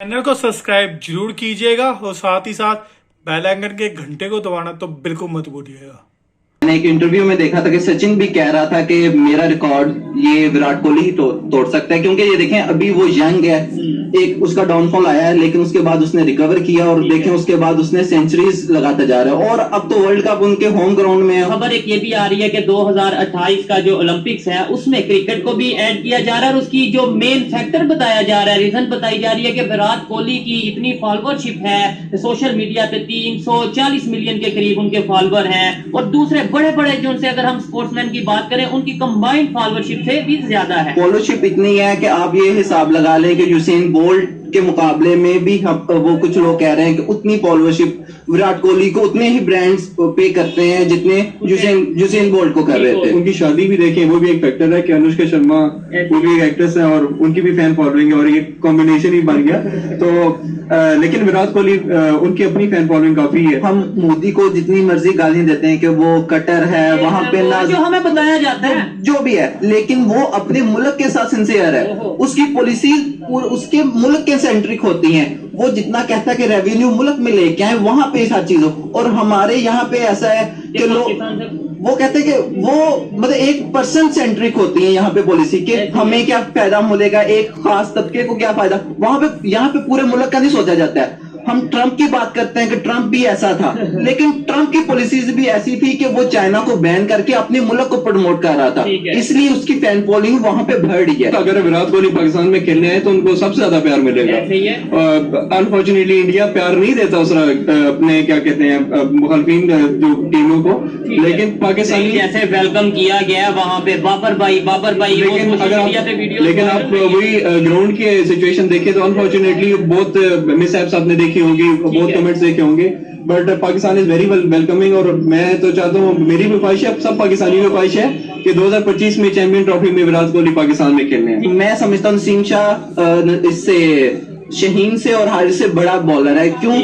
Channel को subscribe जरूर कीजिएगा और साथ ही साथ बेल आइकन के घंटे को दबाना तो बिल्कुल मत भूलिएगा। मैंने एक इंटरव्यू में देखा था कि सचिन भी कह रहा था कि मेरा रिकॉर्ड ये विराट कोहली ही तोड़ सकता है, क्योंकि ये देखें अभी वो यंग है, एक उसका डाउनफॉल आया है लेकिन उसके बाद उसने रिकवर किया और देखें उसके बाद उसने सेंचुरीज लगाता जा रहा है और अब तो वर्ल्ड कप उनके होम ग्राउंड में है। खबर एक ये भी आ रही है कि 2028 का जो ओलंपिक्स है उसमें क्रिकेट को भी ऐड किया जा रहा है और उसकी जो मेन फैक्टर बताया जा रहा है, रीजन बताई जा रही है कि विराट कोहली की इतनी फॉलोअरशिप है सोशल मीडिया पे, 340 मिलियन के करीब उनके फॉलोअर हैं और दूसरे बड़े बड़े जो उनसे अगर हम स्पोर्ट्समैन की बात करें उनकी कंबाइंड फॉलोअरशिप से भी ज्यादा है। फॉलोअरशिप इतनी है कि आप ये हिसाब लगा लें कि यूसेन बोल्ट के मुकाबले में भी वो कुछ लोग कह रहे हैं कि उतनी फॉलोअरशिप विराट कोहली को उतने ही ब्रांड्स पे करते हैं जितने यूसेन बोल्ट को कर रहे थे। उनकी शादी भी देखें, वो भी एक फैक्टर है कि अनुष्का शर्मा वो भी एक एक्ट्रेस है और उनकी भी फैन फॉलोइंग है और ये कॉम्बिनेशन ही बन गया। तो लेकिन विराट कोहली उनकी अपनी फैन फॉलोइंग काफी है। हम मोदी को जितनी मर्जी गालियां देते हैं कि वो कटर है, वहां पे ना जो हमें बताया जाता है जो भी है, लेकिन वो अपने मुल्क के साथ सिंसियर है। उसकी पॉलिसी उसके मुल्क के सेंट्रिक होती हैं। वो जितना कहता है कि रेवेन्यू मुल्क में लेके आए वहां पे हर चीज हो, और हमारे यहाँ पे ऐसा है कि लोग वो कहते हैं कि वो मतलब 1% सेंट्रिक होती है यहाँ पे पॉलिसी के, हमें क्या फायदा मिलेगा, एक खास तबके को क्या फायदा। वहां पे यहाँ पे पूरे मुल्क का नहीं सोचा जाता है। हम ट्रंप की बात करते हैं कि ट्रंप भी ऐसा था, लेकिन ट्रंप की पॉलिसीज भी ऐसी थी कि वो चाइना को बैन करके अपने मुल्क को प्रमोट कर रहा था, इसलिए उसकी फैन फॉलोइंग वहां पे बढ़ रही है। अगर विराट कोहली पाकिस्तान में खेलने आए तो उनको सबसे ज्यादा प्यार मिलेगा। अनफॉर्चुनेटली इंडिया प्यार नहीं देता उस अपने क्या कहते हैं मुखालफिन जो टीमों को, लेकिन पाकिस्तानी जैसे वेलकम किया गया वहां पे बाबर भाई लेकिन आप वही ग्राउंड की सिचुएशन देखें तो अनफॉर्चुनेटली बहुत मिसहैप्स आपने देखी होगी, बहुत कमेंट्स देखे होंगे, but Pakistan is very welcoming. और मैं तो चाहता हूँ, मेरी भी ख्वाहिश है, सब पाकिस्तानियों की ख्वाहिश है कि 2025 में चैंपियन ट्रॉफी में विराट कोहली पाकिस्तान में खेलने हैं। मैं समझता हूँ नसीम शाह इससे शहीन से और हारिस से बड़ा बॉलर है, क्यों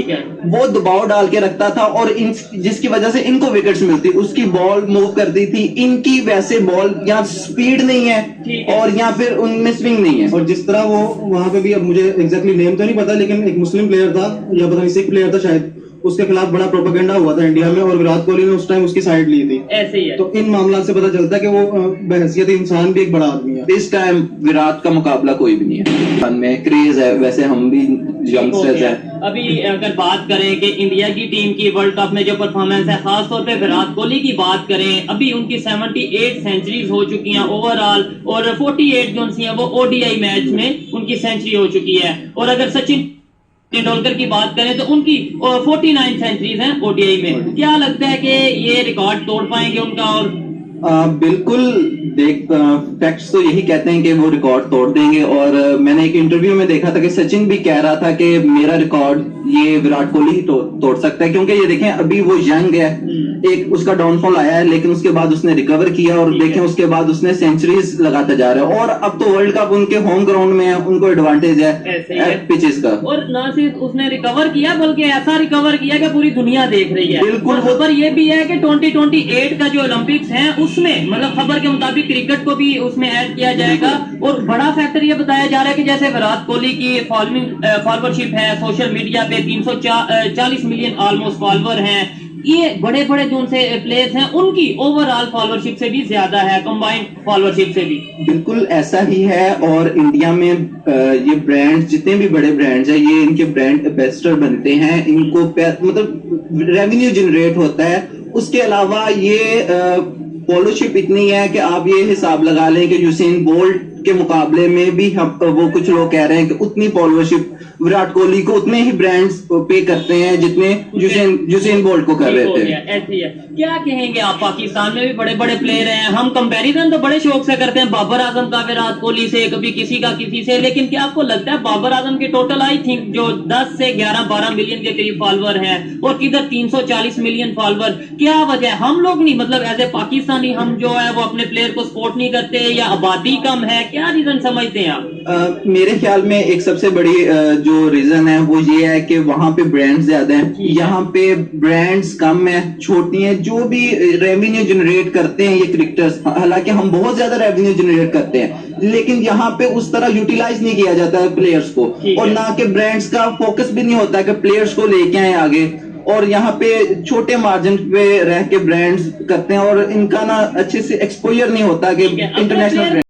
वो दबाव डाल के रखता था और जिसकी वजह से इनको विकेट्स मिलती, उसकी बॉल मूव करती थी। इनकी वैसे बॉल यहाँ स्पीड नहीं है और यहाँ फिर उनमें स्विंग नहीं है। और जिस तरह वो वहां पे भी, अब मुझे एग्जैक्टली नेम तो नहीं पता, लेकिन एक मुस्लिम प्लेयर था या पता नहीं सिख प्लेयर था शायद, उसके खिलाफ बड़ा प्रोपेगेंडा हुआ था इंडिया में और विराट कोहली ने उस टाइम उसकी साइड ली थी। ऐसे ही है। तो इन मामला से पता चलता है कि वो बहैसियत इंसान भी एक बड़ा आदमी है। इस टाइम विराट का मुकाबला कोई भी नहीं है। फन में क्रेज है, वैसे हम भी यंगस्टर्स हैं। अभी अगर बात करें कि इंडिया की टीम की वर्ल्ड कप में जो परफॉर्मेंस है, खास तौर पे विराट कोहली की बात करें, अभी उनकी 78 सेंचुरीज हो चुकी हैं ओवरऑल और 48 जो है वो ओडीआई मैच में उनकी सेंचुरी हो चुकी है। और अगर सचिन तेंदुलकर की बात करें तो उनकी 49 सेंचुरीज हैं ओडीआई में। क्या लगता है कि ये रिकॉर्ड तोड़ पाएंगे उनका? और बिल्कुल फैक्ट्स तो यही कहते हैं कि वो रिकॉर्ड तोड़ देंगे। और मैंने एक इंटरव्यू में देखा था कि सचिन भी कह रहा था कि मेरा रिकॉर्ड ये विराट कोहली ही तोड़ सकता है, क्योंकि ये देखें अभी वो यंग है, एक उसका डाउनफॉल आया है लेकिन उसके बाद उसने रिकवर किया और देखें उसके बाद उसने सेंचुरीज लगाता जा रहा है। और अब तो वर्ल्ड कप उनके होम ग्राउंड में है, उनको एडवांटेज है पिचेस का। और न सिर्फ उसने रिकवर किया बल्कि ऐसा रिकवर किया कि पूरी दुनिया देख रही है। बिल्कुल। खबर ये भी है कि 2028 का जो ओलंपिक्स है उसमें मतलब खबर के मुताबिक क्रिकेट को भी उसमें ऐड किया जाएगा। और बड़ा फैक्टर ये बताया जा रहा है कि जैसे विराट कोहली की फॉलोअरशिप है सोशल मीडिया पे, 340 मिलियन ऑलमोस्ट फॉलोअर हैं, ये बड़े बड़े जो उनसे प्लेयर्स हैं उनकी ओवरऑल फॉलोअरशिप से भी ज्यादा है, कंबाइंड फॉलोअरशिप से भी। बिल्कुल ऐसा ही है। और इंडिया में ये ब्रांड्स, जितने भी बड़े ब्रांड्स हैं, ये इनके ब्रांड एम्बेसडर बनते हैं, इनको मतलब रेवेन्यू जनरेट होता है। उसके अलावा ये फॉलोशिप इतनी है कि आप ये हिसाब लगा लें कि यूसेन बोल्ट के मुकाबले में भी वो कुछ लोग कह रहे हैं कि उतनी फॉलोअरशिप विराट कोहली को उतने ही ब्रांड्स पे करते हैं जितने यूसेन बोल्ट को कर रहे थे। ऐसी है। क्या कहेंगे आप? पाकिस्तान में भी बड़े बड़े प्लेयर हैं, हम कंपैरिजन तो बड़े शौक से करते हैं बाबर आजम का विराट कोहली से, कभी किसी का किसी से, लेकिन क्या आपको लगता है बाबर आजम के टोटल आई थिंक जो 10 से 11-12 मिलियन के करीब फॉलोअर हैं और किधर 340 मिलियन फॉलोअर? क्या वजह है? हम लोग नहीं, मतलब एज ए पाकिस्तानी हम जो है वो अपने प्लेयर को सपोर्ट नहीं करते या आबादी कम है? क्या रीजन समझते हैं आप? मेरे ख्याल में एक सबसे बड़ी जो रीजन है वो ये है कि वहां पे ब्रांड्स ज्यादा हैं, यहाँ पे ब्रांड्स कम है, छोटी हैं। जो भी रेवेन्यू जनरेट करते हैं ये क्रिकेटर्स, हालांकि हम बहुत ज्यादा रेवेन्यू जनरेट करते हैं, لیکن یہاں پہ اس طرح یوٹیلائز نہیں کیا جاتا ہے پلیئرز کو, اور نہ کہ برانڈز کا فوکس بھی نہیں ہوتا ہے کہ پلیئرز کو لے کے آئیں آگے, اور یہاں پہ چھوٹے مارجن پہ رہ کے برانڈز کرتے ہیں اور ان کا نا اچھے سے ایکسپوجر نہیں ہوتا کہ انٹرنیشنل